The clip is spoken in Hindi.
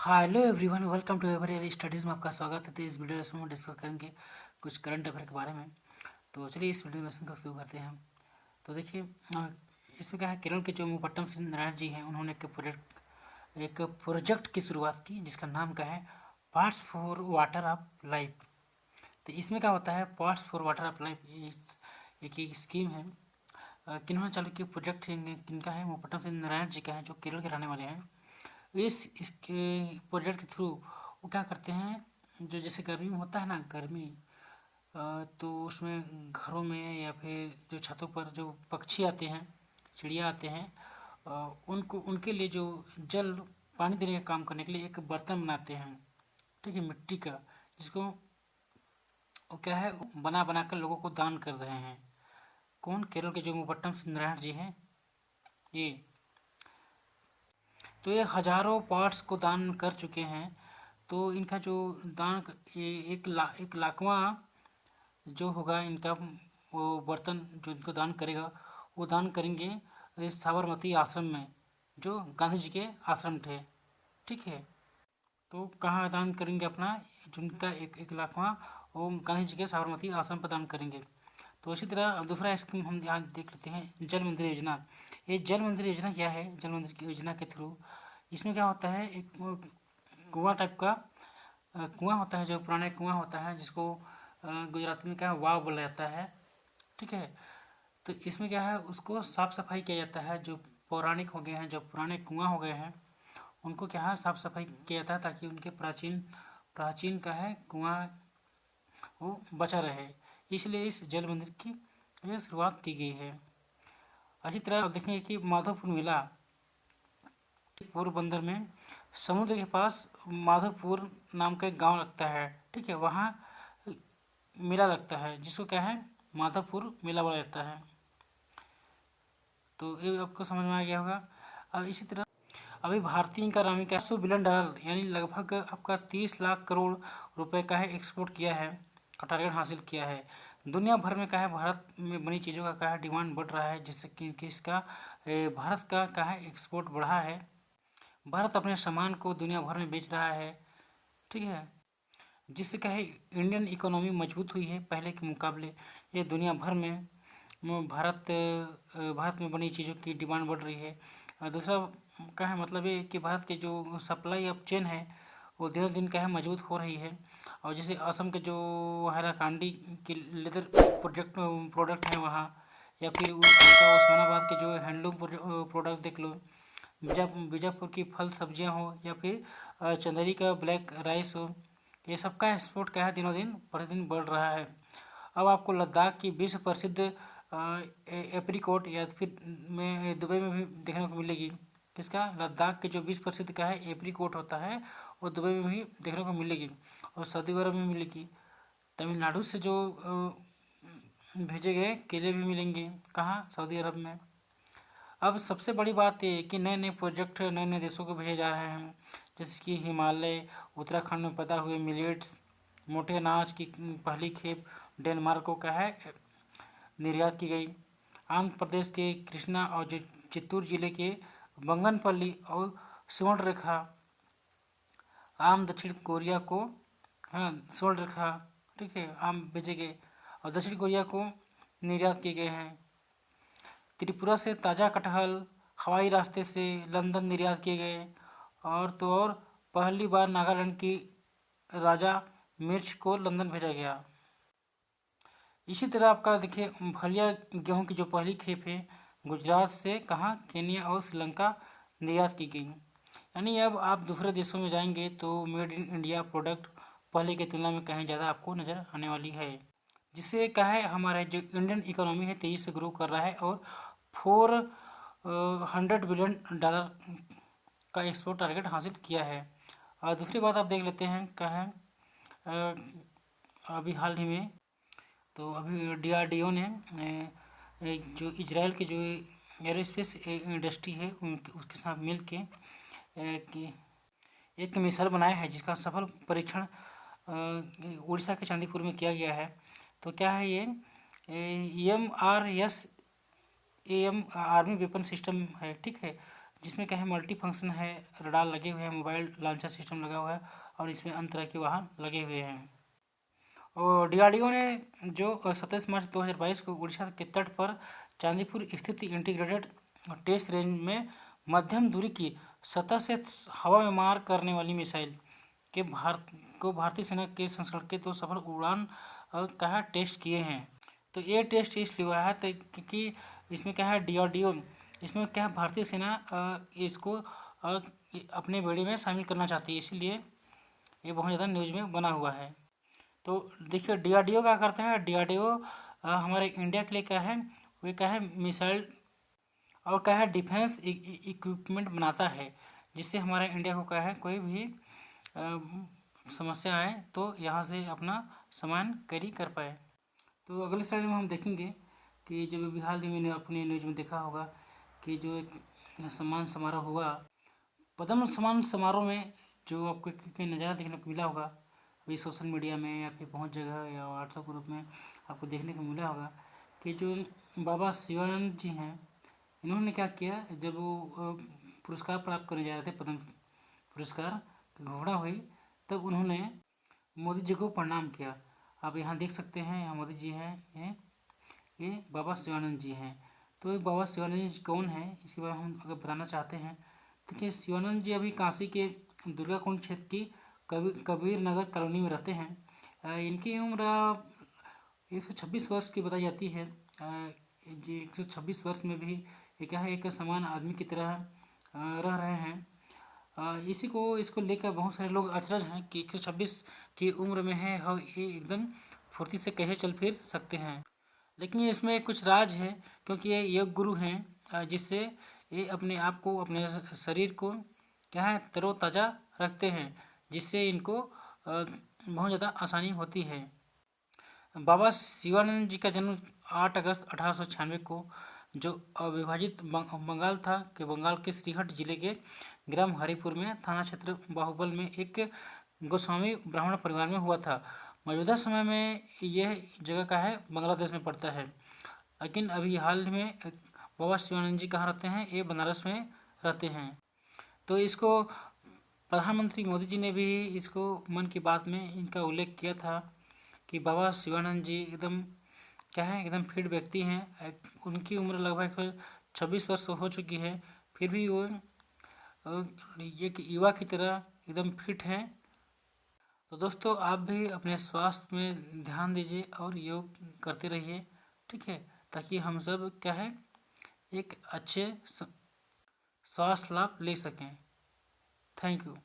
Hello everyone, welcome to every studies में आपका स्वागत है। तो इस वीडियो लेसन में डिस्कस करेंगे कुछ करंट अफेयर के बारे में। तो चलिए इस वीडियो लेसन को शुरू करते हैं। तो देखिए, इसमें क्या है, केरल के जो मुपट्टम सिंह नारायण जी हैं, उन्होंने एक प्रोजेक्ट की शुरुआत की जिसका नाम का है parts for water of life. तो इसमें क्या होता है, parts for water of life एक स्कीम है। किन्होंने चालू किया प्रोजेक्ट, किनका है, मुपट्टम सिंह नारायण जी का है, जो केरल के रहने वाले हैं। इसके प्रोजेक्ट के थ्रू वो क्या करते हैं, जो जैसे गर्मी में होता है ना, गर्मी, तो उसमें घरों में या फिर जो छतों पर जो पक्षी आते हैं, चिड़िया आते हैं, उनको उनके लिए जो जल पानी देने का काम करने के लिए एक बर्तन बनाते हैं, ठीक है, मिट्टी का, जिसको वो क्या है, बना बना कर लोगों को दान कर रहे हैं। कौन? केरल के जो मुपट्टम सिंह नारायण जी हैं ये। तो ये हजारों पार्ट्स को दान कर चुके हैं। तो इनका जो दान, ये एक लाखवां जो होगा इनका, वो बर्तन जो इनको दान करेगा, वो दान करेंगे इस साबरमती आश्रम में, जो गांधी जी के आश्रम थे, ठीक है। तो कहाँ दान करेंगे अपना, जिनका एक लाखवां, वो गांधी जी के साबरमती आश्रम पर दान करेंगे। तो इसी तरह दूसरा स्कीम हम यहाँ देख लेते हैं, जल मंदिर योजना। ये जल मंदिर योजना क्या है? जल मंदिर की योजना के थ्रू इसमें क्या होता है, एक कुआं टाइप का कुआं होता है, जो पुराने कुआं होता है, जिसको गुजराती में क्या है, वाव बोला जाता है, ठीक है। तो इसमें क्या है, उसको साफ सफाई किया जाता है। जो पौराणिक हो गए हैं, जो पुराने कुआं हो गए हैं, उनको क्या है, साफ सफाई किया जाता है, ताकि उनके प्राचीन प्राचीन का है कुआं वो बचा रहे। इसलिए इस जल मंदिर की ये शुरुआत की गई है। अच्छी तरह आप देखेंगे कि माधोपुर मेला पोरबंदर में समुद्र के पास माधोपुर नाम का एक गांव लगता है, ठीक है। वहाँ मेला लगता है, जिसको क्या है, माधोपुर मेला बोला जाता है। तो ये आपको समझ में आ गया होगा। अब इसी तरह अभी भारतीय इकोनॉमी का $100 बिलियन, यानी लगभग आपका 30 लाख करोड़ रुपए का है, एक्सपोर्ट किया है, का टारगेट हासिल किया है। दुनिया भर में क्या है, भारत में बनी चीज़ों का क्या है, डिमांड बढ़ रहा है, जिससे कि इसका भारत का क्या है, एक्सपोर्ट बढ़ा है। भारत अपने सामान को दुनिया भर में बेच रहा है, ठीक है, जिससे क्या है, इंडियन इकोनॉमी मजबूत हुई है पहले के मुकाबले। ये दुनिया भर में भारत में बनी चीज़ों की डिमांड बढ़ रही है। और दूसरा क्या है, मतलब ये कि भारत के जो सप्लाई ऑफ चेन है, वो दिनों दिन क्या है, मजबूत हो रही है। और जैसे असम के जो हैराकांडी की लेदर प्रोडक्ट हैं वहाँ, या फिर उनका उस्मानाबाद के जो हैंडलूम प्रोडक्ट देख लो, बीजापुर की फल सब्जियां हो, या फिर चंदेरी का ब्लैक राइस हो, ये सब का एक्सपोर्ट क्या है, दिनों दिन प्रतिदिन बढ़ रहा है। अब आपको लद्दाख की विश्व प्रसिद्ध एप्रिकॉट, या फिर में दुबई में भी देखने को मिलेगी। किसका? लद्दाख के जो विश्व प्रसिद्ध का है एप्रिकॉट होता है, वो दुबई में भी देखने को मिलेगी, और सऊदी अरब में मिलेगी। तमिलनाडु से जो भेजे गए केले भी मिलेंगे, कहाँ? सऊदी अरब में। अब सबसे बड़ी बात ये कि नए नए प्रोजेक्ट नए नए देशों को भेजे जा रहे हैं, जैसे कि हिमालय, उत्तराखंड में पैदा हुए मिलेट्स, मोटे अनाज की पहली खेप डेनमार्क को क्या है, निर्यात की गई। आंध्र प्रदेश के कृष्णा और चित्तूर जिले के बंगनपल्ली और सुवर्णरेखा आम दक्षिण कोरिया को, हाँ, सुवर्णरेखा, ठीक है, आम भेजे गए और दक्षिण कोरिया को निर्यात किए गए हैं। त्रिपुरा से ताज़ा कटहल हवाई रास्ते से लंदन निर्यात किए गए। और तो और पहली बार नागालैंड की राजा मिर्च को लंदन भेजा गया। इसी तरह आपका देखिए, फलिया गेहूं की जो पहली खेप है, गुजरात से कहाँ, केन्या और श्रीलंका निर्यात की गई। यानी अब आप दूसरे देशों में जाएंगे तो मेड इन इंडिया प्रोडक्ट पहले की तुलना में कहीं ज़्यादा आपको नज़र आने वाली है, जिससे क्या है, हमारा जो इंडियन इकोनॉमी है तेज़ी से ग्रो कर रहा है, और 400 बिलियन डॉलर का एक्सपोर्ट टारगेट हासिल किया है। और दूसरी बात आप देख लेते हैं क्या है, अभी हाल ही में, तो अभी DRDO ने जो इजराइल के जो एरोस्पेस इंडस्ट्री है उसके साथ मिल के कि एक मिसाइल बनाया है, जिसका सफल परीक्षण उड़ीसा के चांदीपुर में किया गया है। तो क्या है ये, AMRS AM army weapon system है, ठीक है, जिसमें क्या है मल्टी फंक्शन है, रडार लगे हुए हैं, मोबाइल लॉन्चर सिस्टम लगा हुआ है और इसमें अन्य तरह के वाहन लगे हुए हैं। और डीआरडीओ ने जो 27 मार्च 2022 को उड़ीसा के तट पर चांदीपुर स्थित इंटीग्रेटेड टेस्ट रेंज में मध्यम दूरी की सतह से हवा में मार करने वाली मिसाइल के भारतीय सेना के संस्करण तो सफल उड़ान का है टेस्ट किए हैं। तो ये टेस्ट इसलिए हुआ है तो क्योंकि इसमें क्या है डीआरडीओ, इसमें क्या है भारतीय सेना इसको अपने बेड़े में शामिल करना चाहती है, इसीलिए ये बहुत ज़्यादा न्यूज़ में बना हुआ है। तो देखिए डीआरडीओ क्या करता है, डीआरडीओ हमारे इंडिया के लिए क्या है, वो क्या है मिसाइल और क्या है डिफेंस इक्विपमेंट बनाता है, जिससे हमारे इंडिया को क्या है कोई भी समस्या आए तो यहाँ से अपना सामान कैरी कर पाए। तो अगले स्लाइड में हम देखेंगे कि जब अभी हाल ही में अपने न्यूज़ में देखा होगा कि जो एक सम्मान समारोह हुआ, पद्म सम्मान समारोह में जो आपको नज़ारा देखने को मिला होगा अभी सोशल मीडिया में या फिर बहुत जगह या व्हाट्सएप ग्रुप में आपको देखने को मिला होगा कि जो बाबा शिवानंद जी हैं, इन्होंने क्या किया, जब वो पुरस्कार प्राप्त करने जा रहे थे पद्म पुरस्कार की घोषणा हुई, तब उन्होंने मोदी जी को प्रणाम किया। आप यहाँ देख सकते हैं, यहाँ मोदी जी हैं, ये बाबा शिवानंद जी हैं। तो ये बाबा शिवानंद जी कौन है, इसके बारे में हम अगर बताना चाहते हैं तो कि शिवानंद जी अभी काशी के दुर्गा कुंड क्षेत्र की कबीर नगर कॉलोनी में रहते हैं। इनकी उम्र 126 वर्ष की बताई जाती है। जी 126 वर्ष में भी ये क्या है एक समान आदमी की तरह रह रहे हैं। इसको लेकर बहुत सारे लोग अचरज हैं कि 126 की उम्र में है और ये एकदम फुर्ती से कहीं चल फिर सकते हैं। लेकिन इसमें कुछ राज है, क्योंकि ये योग गुरु हैं, जिससे ये अपने आप को अपने शरीर को क्या है तरोताज़ा रखते हैं, जिससे इनको बहुत ज़्यादा आसानी होती है। बाबा शिवानंद जी का जन्म 8 अगस्त 1896 को जो अविभाजित बंगाल था कि बंगाल के श्रीहट जिले के ग्राम हरिपुर में थाना क्षेत्र बाहुबल में एक गोस्वामी ब्राह्मण परिवार में हुआ था। मौजूदा समय में यह जगह का है बांग्लादेश में पड़ता है, लेकिन अभी हाल में बाबा शिवानंद जी कहाँ रहते हैं, ये बनारस में रहते हैं। तो इसको प्रधानमंत्री मोदी जी ने भी इसको मन की बात में इनका उल्लेख किया था कि बाबा शिवानंद जी एकदम क्या है एकदम फिट व्यक्ति हैं। उनकी उम्र लगभग 26 वर्ष हो चुकी है, फिर भी वो एक युवा की तरह एकदम फिट हैं। तो दोस्तों आप भी अपने स्वास्थ्य में ध्यान दीजिए और योग करते रहिए, ठीक है, ताकि हम सब क्या है एक अच्छे स्वास्थ्य लाभ ले सकें। Thank you.